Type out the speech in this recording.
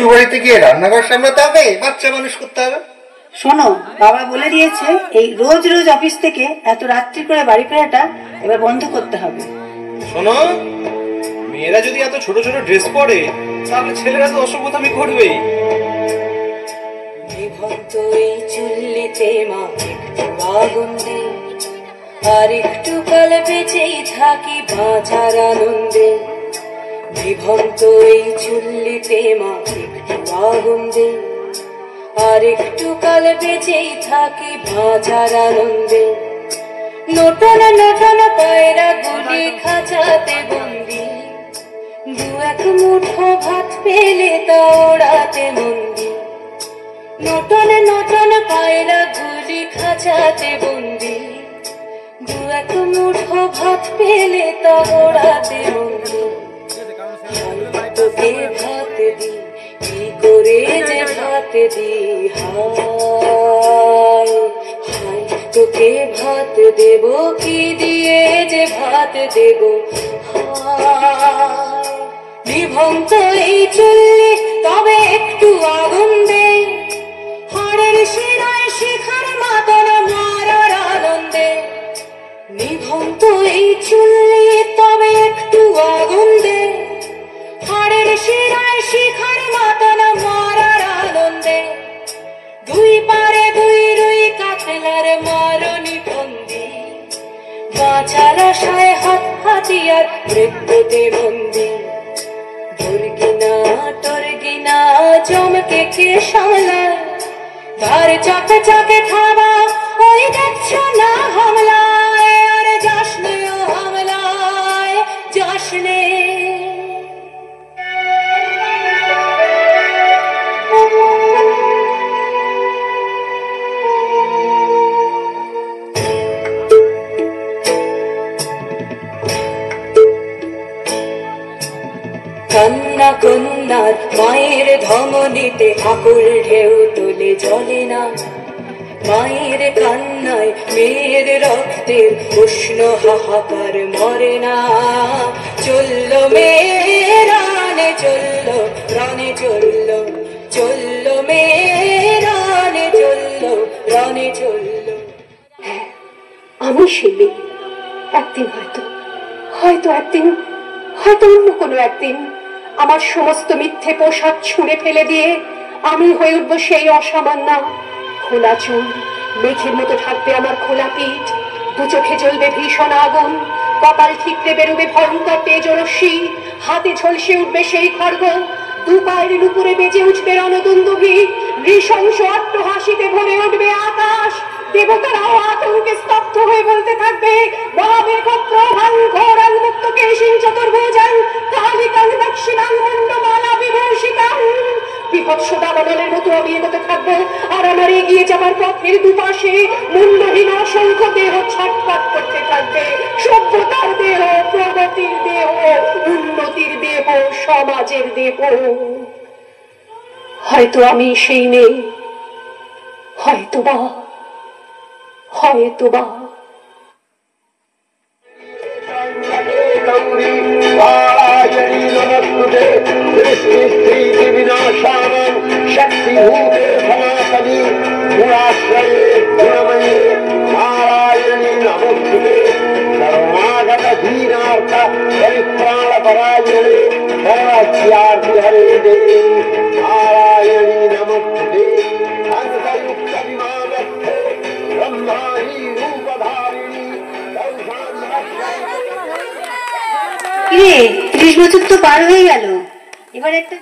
শ্বশুর বাড়িতে গিয়ে রান্নাঘর সামলাতে হবে, বাচ্চা মানুষ করতে হবে। শোনো, বাবা বলে দিয়েছে এই রোজ রোজ অফিস থেকে এত রাত্রি করে বাড়ি ফেরাটা এবার বন্ধ করতে হবে। শোনো, মেয়েরা যদি এত ছোট ছোট ড্রেস পরে তাহলে ছেলেরা তো অসভ্যতামি করবেই। চুল্লিতে মা একটু আগুন দে, আর একটু কাল বেঁচেই থাকি বাঁচার আনন্দে। বিভক্ত এই চুল্লিতে মা একটু আগুন দে, আর একটু কাল বেঁচেই থাকি বাঁচার আনন্দে। নতুন নতুন পায়রা গুলি খাঁচাতে বন্দি, দু এক মুঠো ভাত পেলে তা ওড়াতে মন্দি। নতুন নতুন পায়রা গুলি খাঁচাতে বন্দি, দু এক মুঠো ভাত পেলে তা ওড়াতে মন্দি। তোকে ভাত দি, কি করে যে ভাত দি, হায় হায় তোকে ভাত দেব, কি দিয়ে যে ভাত দেব, হায়। বিভক্ত এই চুল্লি তবে একটু আগুন দে, হাড়ের শিরায় শিখার মাতন মারার আনন্দে। বিভক্ত এই চুল্লি তবে একটু আগুন দে, হাড়ের শিরায় শিখার মাতন মারার আনন্দে। দুই পারে দুই রুই কাতলার মারণি বন্দি, বাঁচার আশায় হাত হাতিয়ার মৃত্যুতে বন্দি। টর্গিনা জমকে কে সামলায়, তার চাকে চাকে থাবা ওই দেখছ না হামলায়। আর যাসনে ও হামলায় যাসনে। কন্যা কন্যার মায়ের ধমনীতে আকুল ঢেউ তুলে জ্বলে না, মায়ের কান্নায় মেয়ের রক্তের উষ্ণ হাহাকার মরে না। চলল মেয়ে রানে চলল, রানে চলল, চলল মেয়ে রানে চলল, রানে চলল। আমি সেই মেয়ে, একদিন হয়তো হয়তো একদিন হয়তো অন্য কোনো একদিন আমার সমস্ত মিথ্যে পোশাক ছুঁড়ে ফেলে দিয়ে আমি হয়ে উঠবো সেই অসামান্য। খোলা চুল, মেঘের মতো থাকবে আমার খোলা পিঠ, দু চোখে জ্বলবে ভীষণ আগুন, কপাল ঠিকরে বেরোবে ভয়ঙ্কর তেজরশ্মি, হাতে ঝলসে উঠবে সেই খড়গ, দু পায়ের উপরে বেজে উঠবে রণদুন্দুভি, নৃশংস অট্টহাসিতে ভরে উঠবে আকাশ। দেবতারাও আতঙ্কে স্তব্ধ হয়ে বলতে থাকবে, মহামেঘত্র ঘোর উন্মুক্ত কেশিং চতুর্ভুজাং কালিকাং দক্ষিণাং মণ্ডমালা বিভূষিতাং। বিভৎস দাবানলের মতো আমি এগোতে থাকবো, আর আমার এগিয়ে যাবার পথের দুপাশে মুন্ডহীন অসংখ্য দেহ ছটফট করতে থাকবে। সভ্যতার দেহ, প্রগতির দেহ, উন্নতির দেহ, সমাজের দেহ। হয়তো আমি সেই মেয়ে, হয়তোবা হয়তোবা। शक्तिभूते सनातनी गुणाश्रये गुणमयी नारायणी नमोस्तुते। शरणागत दीनार्थ परित्राणपरायणे सर्वस्यार्ति हरे देवी नारायणी नमोस्तुते। अंतयुक्त विमानस्थे ब्रह्माणी रूपधारिणी। কিরে, 30 বছর তো পার হয়ে গেল, এবার একটা